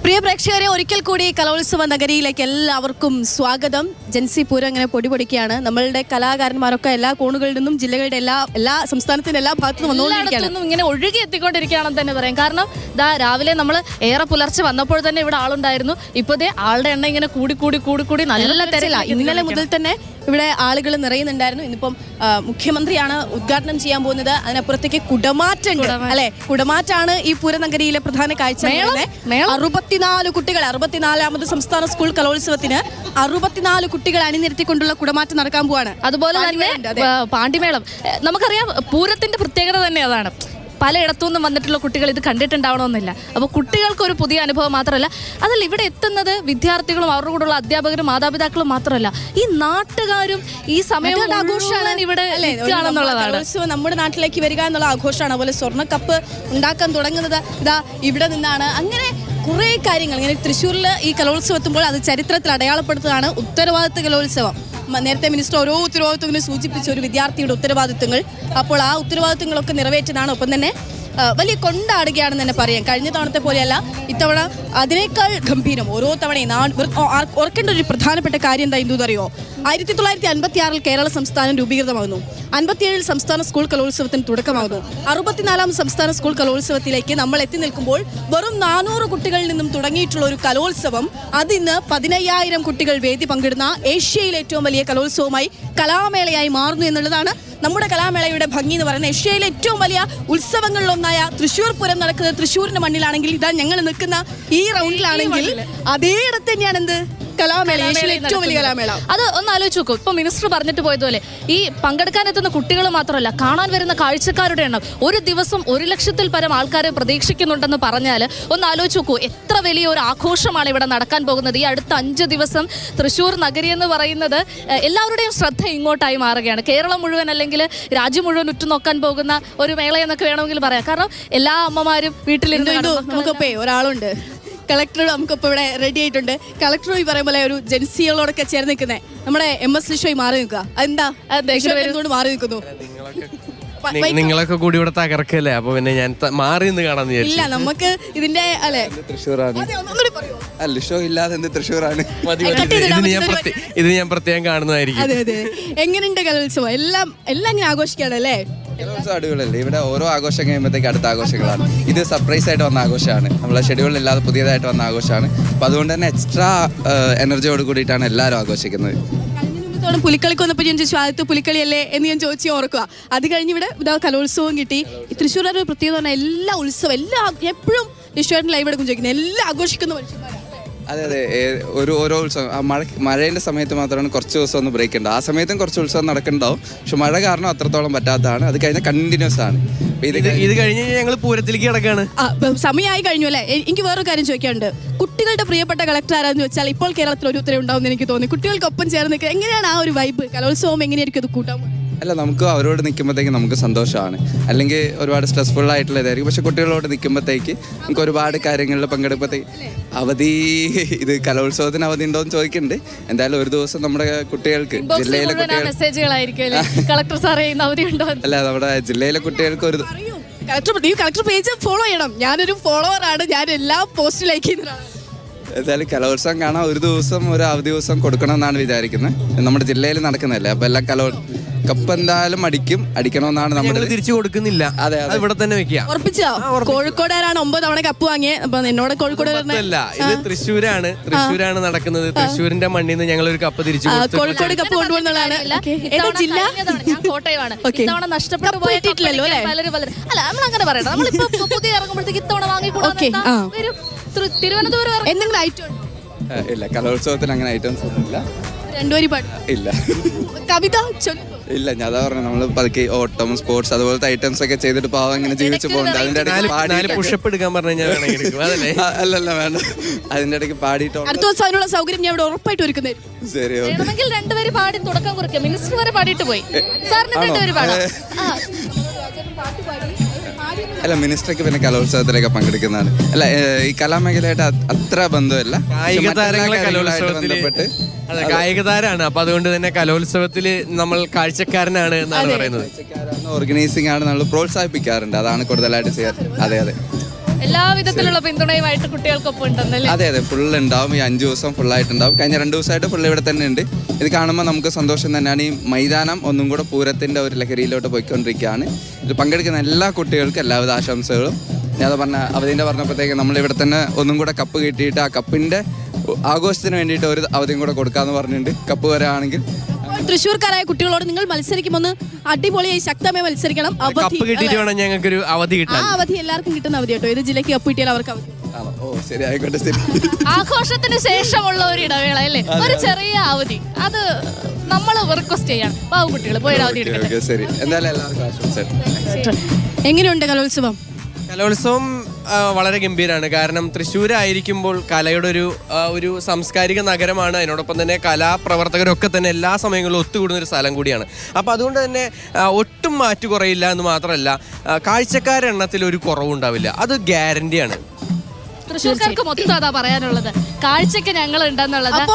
പ്രിയ പ്രേക്ഷകരെ, ഒരിക്കൽ കൂടി കലോത്സവ നഗരിയിലേക്ക് എല്ലാവർക്കും സ്വാഗതം. ജൻസി പൂരം ഇങ്ങനെ പൊടിപൊടിക്കുകയാണ്. നമ്മളുടെ കലാകാരന്മാരൊക്കെ എല്ലാ കോണുകളിൽ നിന്നും ജില്ലകളുടെ എല്ലാ സംസ്ഥാനത്തിന്റെ എല്ലാ ഭാഗത്തും വന്നുകൊണ്ടിരിക്കുകയാണ്. ഇങ്ങനെ ഒഴുകി എത്തിക്കൊണ്ടിരിക്കുകയാണെന്ന് തന്നെ പറയാം. കാരണം രാവിലെ നമ്മൾ ഏറെ പുലർച്ചെ വന്നപ്പോൾ തന്നെ ഇവിടെ ആളുണ്ടായിരുന്നു. ഇപ്പോഴത്തെ ആളുടെ എണ്ണം ഇങ്ങനെ കൂടി നല്ല തിരക്കില്ല. ഇന്നലെ മുതൽ തന്നെ ഇവിടെ ആളുകൾ നിറയുന്നുണ്ടായിരുന്നു. ഇന്നിപ്പം മുഖ്യമന്ത്രിയാണ് ഉദ്ഘാടനം ചെയ്യാൻ പോകുന്നത്. അതിനപ്പുറത്തേക്ക് കുടമാറ്റങ്ങൾ അല്ലെ, കുടമാറ്റാണ് ഈ പൂരനഗരിയിലെ പ്രധാന കാഴ്ച. 64 കുട്ടികൾ, 64ാമത് സംസ്ഥാന സ്കൂൾ കലോത്സവത്തിന് 64 കുട്ടികൾ അണിനിരത്തിക്കൊണ്ടുള്ള കുടമാറ്റം നടക്കാൻ പോവാണ്. അതുപോലെ തന്നെ പാണ്ടിമേളം. നമുക്കറിയാം പൂരത്തിന്റെ പ്രത്യേകത തന്നെ അതാണ്. പലയിടത്തു നിന്നും വന്നിട്ടുള്ള കുട്ടികൾ ഇത് കണ്ടിട്ടുണ്ടാവണമെന്നില്ല. അപ്പോൾ കുട്ടികൾക്കൊരു പുതിയ അനുഭവം മാത്രമല്ല, അതിൽ ഇവിടെ എത്തുന്നത് വിദ്യാർത്ഥികളും അവരുടെ കൂടെയുള്ള അധ്യാപകരും മാതാപിതാക്കളും മാത്രമല്ല, ഈ നാട്ടുകാരും ഈ സമയം ആഘോഷമാണ് ഇവിടെ കലോത്സവം നമ്മുടെ നാട്ടിലേക്ക് വരിക എന്നുള്ള ആഘോഷമാണ്. അതുപോലെ സ്വർണ്ണക്കപ്പ് ഉണ്ടാക്കാൻ തുടങ്ങുന്നത് ഇതാ ഇവിടെ നിന്നാണ്. അങ്ങനെ കുറേ കാര്യങ്ങൾ ഇങ്ങനെ തൃശ്ശൂരിൽ ഈ കലോത്സവം എത്തുമ്പോൾ അത് ചരിത്രത്തിൽ അടയാളപ്പെടുത്തുന്നതാണ് ഉത്തരവാദിത്ത കലോത്സവം. നേരത്തെ മിനിസ്റ്റർ ഓരോ ഉത്തരവാദിത്വങ്ങളും സൂചിപ്പിച്ച ഒരു വിദ്യാർത്ഥിയുടെ ഉത്തരവാദിത്വങ്ങൾ. അപ്പോൾ ആ ഉത്തരവാദിത്വങ്ങളൊക്കെ നിറവേറ്റതാണ്. ഒപ്പം തന്നെ വലിയ കൊണ്ടാടുകയാണെന്ന് തന്നെ പറയാം. കഴിഞ്ഞ തവണത്തെ പോലെയല്ല, ഇത്തവണ അതിനേക്കാൾ ഗംഭീരം. ഓരോ തവണയും ഓർക്കേണ്ട ഒരു പ്രധാനപ്പെട്ട കാര്യം എന്താ അറിയോ? 1956 കേരള സംസ്ഥാനം രൂപീകൃതമാകുന്നു. 57 സംസ്ഥാന സ്കൂൾ കലോത്സവത്തിന് തുടക്കമാകുന്നു. 64ാം സംസ്ഥാന സ്കൂൾ കലോത്സവത്തിലേക്ക് നമ്മൾ എത്തി നിൽക്കുമ്പോൾ വെറും 400 കുട്ടികളിൽ നിന്നും തുടങ്ങിയിട്ടുള്ള ഒരു കലോത്സവം അതിന്ന് 15,000 കുട്ടികൾ വേദി പങ്കിടുന്ന ഏഷ്യയിലെ ഏറ്റവും വലിയ കലോത്സവമായി കലാമേളയായി മാറുന്നു എന്നുള്ളതാണ് നമ്മുടെ കലാമേളയുടെ ഭംഗി എന്ന് പറയുന്നത്. ഏഷ്യയിലെ ഏറ്റവും വലിയ ഉത്സവങ്ങളിലൊന്നായ തൃശ്ശൂർ പൂരം നടക്കുന്നത് തൃശ്ശൂരിന്റെ മണ്ണിലാണെങ്കിൽ, ഇതാ ഞങ്ങൾ നിൽക്കുന്ന ഈ റൗണ്ടിലാണെങ്കിൽ അതേയിടത്ത് തന്നെയാണ് എന്ത് കലാമേള, ഏഷ്യയിലെ ഏറ്റവും വലിയ കലാമേള. അത് ഒന്ന് ആലോചിച്ച് നോക്കൂ. ഇപ്പൊ മിനിസ്റ്റർ പറഞ്ഞിട്ട് പോയതുപോലെ ഈ പങ്കെടുക്കാനെത്തുന്ന കുട്ടികൾ മാത്രമല്ല, കാണാൻ വരുന്ന കാഴ്ചക്കാരുടെ എണ്ണം ഒരു ദിവസം 100,000-ൽ പരം ആൾക്കാരെ പ്രതീക്ഷിക്കുന്നുണ്ടെന്ന് പറഞ്ഞാൽ ഒന്ന് ആലോചിച്ച് നോക്കൂ, എത്ര വലിയ ഒരു ആഘോഷമാണ് ഇവിടെ നടക്കാൻ പോകുന്നത്. ഈ അടുത്ത 5 ദിവസം തൃശ്ശൂർ നഗരി എന്ന് പറയുന്നത് എല്ലാവരുടെയും ശ്രദ്ധ ഇങ്ങോട്ടായി മാറുകയാണ്. കേരളം മുഴുവൻ അല്ലെങ്കിൽ രാജ്യം മുഴുവൻ ഉറ്റുനോക്കാൻ പോകുന്ന ഒരു മേള എന്നൊക്കെ വേണമെങ്കിൽ പറയാം. കാരണം എല്ലാ അമ്മമാരും വീട്ടിലിരുന്ന് നമുക്കൊപ്പേ ഒരാളുണ്ട്, കളക്ടർ നമുക്കിപ്പോൾ ഇവിടെ റെഡി ആയിട്ടുണ്ട്. കളക്ടർ ഈ പറയുമ്പോൾ ഒരു ജൻസികളോടൊക്കെ ചേർന്ന് നിൽക്കുന്നത് നമ്മുടെ MS ലിഷോയി മാറി നിൽക്കുക. അതെന്താ എന്തുകൊണ്ട് മാറി നിൽക്കുന്നു? നിങ്ങളൊക്കെ കൂടി ഇവിടെ തകർക്കല്ലേ, അപ്പൊ പിന്നെ ഞാൻ മാറി നിന്ന് കാണാൻ ഇല്ല. നമുക്ക് ഇതിന്റെ അല്ലെ തൃശ്ശൂരാണ്, ലിഷോ ഇല്ലാതെ എന്ത് തൃശ്ശൂരാണ്. ഇത് ഞാൻ പ്രത്യേകം കാണുന്നതായിരിക്കും. അതെ അതെ. എങ്ങനെയുണ്ട് കലോത്സവം? എല്ലാം ഇങ്ങനെ ആഘോഷിക്കുകയാണ് അല്ലേ? കലോത്സവം അടിപൊളിയല്ലേ. ഇവിടെ ഓരോ ആഘോഷം കഴിയുമ്പോഴത്തേക്ക് അടുത്ത ആഘോഷങ്ങളാണ്. ഇത് സർപ്രൈസ് ആയിട്ട് വന്ന ആഘോഷമാണ്, നമ്മളെ ഷെഡ്യൂളിലില്ലാതെ പുതിയതായിട്ട് വന്ന ആഘോഷമാണ്. അപ്പൊ അതുകൊണ്ട് തന്നെ എക്സ്ട്രാ എനർജിയോട് കൂടിയിട്ടാണ് എല്ലാവരും ആഘോഷിക്കുന്നത്. പുലിക്കളിക്ക് വന്നപ്പോൾ ഞാൻ ചോദിച്ചു ആദ്യത്തെ പുലിക്കളിയല്ലേ എന്ന് ഞാൻ ചോദിച്ചു ഓർക്കുക. അത് കഴിഞ്ഞ് ഇവിടെ ഇതാ കലോത്സവം കിട്ടി. തൃശ്ശൂർ ഒരു പ്രത്യേകത പറഞ്ഞാൽ എല്ലാ ഉത്സവം എപ്പോഴും ഈശ്വരൻ ലൈവ് എടുക്കും ചോദിക്കുന്നത്, എല്ലാം ആഘോഷിക്കുന്ന മനുഷ്യന്മാരാണ്. അതെ അതെ. ഓരോ ഉത്സവം മഴേൻ്റെ സമയത്ത് മാത്രമാണ് കുറച്ച് ദിവസം ഒന്ന് ബ്രേക്ക് ഉണ്ട്. ആ സമയത്തും കുറച്ച് ഉത്സവം നടക്കുന്നുണ്ടാവും. പക്ഷെ മഴ കാരണം അത്രത്തോളം പറ്റാത്തതാണ്. അത് കഴിഞ്ഞാൽ കണ്ടിന്യൂസ് ആണ്. ഇത് കഴിഞ്ഞ് ഞങ്ങൾ പൂരത്തിലേക്ക് കിടക്കാണ്. സമയമായി കഴിഞ്ഞു അല്ലേ? എനിക്ക് വേറൊരു കാര്യം ചോദിക്കാനുണ്ട്. കുട്ടികളുടെ പ്രിയപ്പെട്ട കളക്ടർ ആരാന്ന് വെച്ചാൽ ഇപ്പോൾ കേരളത്തിൽ ഒരു ഉത്തരവ് ഉണ്ടാവും എനിക്ക് തോന്നി. കുട്ടികൾക്കൊപ്പം ചേർന്ന് നിൽക്കുക എങ്ങനെയാണ് ആ ഒരു വൈബ്? കലോത്സവം എങ്ങനെയായിരിക്കും അത് കൂട്ടാൻ? അല്ല, നമുക്ക് അവരോട് നിൽക്കുമ്പോഴത്തേക്ക് നമുക്ക് സന്തോഷമാണ്. അല്ലെങ്കിൽ ഒരുപാട് സ്ട്രെസ്ഫുൾ ആയിട്ടുള്ള ഇതായിരിക്കും. പക്ഷെ കുട്ടികളോട് നിൽക്കുമ്പോഴത്തേക്ക് നമുക്ക് ഒരുപാട് കാര്യങ്ങളിൽ പങ്കെടുക്കുമ്പോഴത്തേക്ക് അവധി, ഇത് കലോത്സവത്തിന് അവധി ഉണ്ടോ എന്ന് ചോദിക്കുന്നുണ്ട്. എന്തായാലും ഒരു ദിവസം നമ്മുടെ കുട്ടികൾക്ക് ജില്ലയിലെ അല്ല നമ്മുടെ ജില്ലയിലെ കുട്ടികൾക്ക് ഒരു കളക്ടർ പേജ് ഫോളോ ചെയ്യണം. ഞാനൊരു ഫോളോവറാണ്, ഞാൻ എല്ലാ പോസ്റ്റ് ലൈക്ക് ചെയ്യുന്നതാണ്. എന്തായാലും കലോത്സവം കാണാൻ ഒരു ദിവസം ഒരു അവധി ദിവസം കൊടുക്കണമെന്നാണ് വിചാരിക്കുന്നത്. നമ്മുടെ ജില്ലയിൽ നടക്കുന്നതല്ലേ, അപ്പൊ എല്ലാം കപ്പ് എന്തായാലും അടിക്കണമെന്നാണ് നമ്മൾ തിരിച്ചു കൊടുക്കുന്നില്ല. അതെ, ഇവിടെ തന്നെ വെക്കുക. ഉറപ്പിച്ചോ? കോഴിക്കോടുകാരാണ് 9 തവണ കപ്പ് വാങ്ങിയത്. അപ്പൊ എന്നോട് കോഴിക്കോട് ഇത് തൃശ്ശൂരാണ് നടക്കുന്നത്. തൃശ്ശൂരിന്റെ മണ്ണിൽ നിന്ന് ഞങ്ങൾ ഒരു കപ്പ് തിരിച്ചു കോഴിക്കോട് കപ്പ് കൊണ്ടുപോകുന്നതാണ്. ജില്ല കോട്ടയമാണ്. ഇത്തവണ നഷ്ടപ്പെട്ടു പോയിട്ടില്ലല്ലോ അല്ലേ? അല്ല, നമ്മൾ അങ്ങനെ പറയണം. നമ്മളിപ്പോ പുതിയ ഇറങ്ങുമ്പോഴത്തേക്ക് ഇത്തവണ വാങ്ങിക്കൂടാ. തിരുവനന്തപുരം എന്തെങ്കിലും ഐറ്റം ഇല്ല, കലോത്സവത്തിന് അങ്ങനെ ഐറ്റംസ് ഒന്നുമില്ല. രണ്ടുപേരും പാടും ഇല്ല. കവിത ഇല്ല, ഞാൻ അതാ പറഞ്ഞു, നമ്മള് പതുക്കെ ഓട്ടം, സ്പോർട്സ് അതുപോലത്തെ ഐറ്റംസ് ഒക്കെ ചെയ്തിട്ട് പാവം ഇങ്ങനെ ജീവിച്ചു പോകുന്നുണ്ട്. അതിന്റെ ഇടയ്ക്ക് പുഷപ്പ് എടുക്കാൻ പറഞ്ഞു അല്ലല്ല വേണ്ട, അതിന്റെ ഇടയ്ക്ക് പാടിയിട്ട് അടുത്ത ദിവസം അതിനുള്ള സൗകര്യം ഞാൻ ഇവിടെ ഉറപ്പായിട്ട് ഒരുക്കുന്നത്. ശരി, രണ്ടുപേര് പാടി തുടക്കം കുറിക്കാം. മിനിസ്റ്റർ വരെ പാടിയിട്ട് പോയി. സാറിന് രണ്ടുപേര് പാടാം. അല്ല, മിനിസ്റ്റർക്ക് പിന്നെ കലോത്സവത്തിലൊക്കെ പങ്കെടുക്കുന്നതാണ്. അല്ല, ഈ കലാമേഖലയായിട്ട് അത്ര ബന്ധമില്ല. കായിക താരങ്ങളെ കലോത്സവത്തില് കായിക താരമാണ്. അപ്പൊ അതുകൊണ്ട് തന്നെ കലോത്സവത്തില് നമ്മൾ കാഴ്ചക്കാരനാണ് എന്നാണ് പറയുന്നത്. ഓർഗനൈസിംഗ് ആണ്, നമ്മൾ പ്രോത്സാഹിപ്പിക്കാറുണ്ട്. അതാണ് കൂടുതലായിട്ട് ചെയ്യാറ്. അതെ അതെ. എല്ലാ വിധത്തിലുള്ള പിന്തുണയുമായിട്ട് കുട്ടികൾക്കൊപ്പം ഉണ്ടെന്നല്ലേ? അതെ അതെ, ഫുൾ ഉണ്ടാവും. ഈ 5 ദിവസം ഫുള്ളായിട്ടുണ്ടാവും. കഴിഞ്ഞ 2 ദിവസമായിട്ട് ഫുൾ ഇവിടെ തന്നെ ഉണ്ട്. ഇത് കാണുമ്പോൾ നമുക്ക് സന്തോഷം തന്നെയാണ്. ഈ മൈതാനം ഒന്നും കൂടെ പൂരത്തിൻ്റെ ഒരു ലഹരിയിലോട്ട് പോയിക്കൊണ്ടിരിക്കുകയാണ്. ഇത് പങ്കെടുക്കുന്ന എല്ലാ കുട്ടികൾക്കും എല്ലാവിധ ആശംസകളും. ഞാൻ പറഞ്ഞ അവധീൻ്റെ പറഞ്ഞപ്പോഴത്തേക്ക് നമ്മളിവിടെ തന്നെ ഒന്നും കൂടെ കപ്പ് കിട്ടിയിട്ട് ആ കപ്പിൻ്റെ ആഘോഷത്തിന് വേണ്ടിയിട്ട് ഒരു അവധിയും കൂടെ കൊടുക്കാമെന്ന് പറഞ്ഞിട്ടുണ്ട്. കപ്പ് വരാണെങ്കിൽ തൃശ്ശൂർക്കാരായ കുട്ടികളോട് നിങ്ങൾ മത്സരിക്കുമ്പോൾ അടിപൊളിയായി ശക്തമായി മത്സരിക്കണം. കപ്പ് കിട്ടിയിട്ട് വേണം ഞങ്ങൾക്കൊരു അവധി ആ കിട്ടാൻ. അവധി എല്ലാവർക്കും കിട്ടുന്ന അവധി കേട്ടോ. ഏത് ജില്ലയ്ക്ക് കപ്പ് കിട്ടിയാൽ അവർക്ക് അവധി. ഓ ശരി, ആയിക്കോട്ടെ, ശരി. ആഘോഷത്തിന് ശേഷമുള്ള ഒരു ഇടവേള അല്ലേ, ഒരു ചെറിയ അവധി, അത് നമ്മൾ റിക്വസ്റ്റ് ചെയ്യണം. പാവക്കുട്ടികൾ പോയി അവധി എടുക്കട്ടെ. ഓക്കെ, ശരി. എന്തായാലും എല്ലാവർക്കും ആശംസ. എങ്ങനെയുണ്ട് കലോത്സവം? കലോത്സവം വളരെ ഗംഭീരമാണ്. കാരണം തൃശ്ശൂരായിരിക്കുമ്പോൾ കലയുടെ ഒരു സാംസ്കാരിക നഗരമാണ്. അതിനോടൊപ്പം തന്നെ കലാപ്രവർത്തകരൊക്കെ തന്നെ എല്ലാ സമയങ്ങളിലും ഒത്തുകൂടുന്ന ഒരു സ്ഥലം കൂടിയാണ്. അപ്പോൾ അതുകൊണ്ട് തന്നെ ഒട്ടും മാറ്റു കുറയില്ല എന്ന് മാത്രമല്ല, കാഴ്ചക്കാരുടെ എണ്ണത്തിൽ ഒരു കുറവുണ്ടാവില്ല, അത് ഗ്യാരണ്ടിയാണ്. തൃശ്ശൂർക്കാർക്ക് മൊത്തം അതാ പറയാനുള്ളത്, കാഴ്ചക്ക് ഞങ്ങൾ ഉണ്ടെന്നുള്ളത്.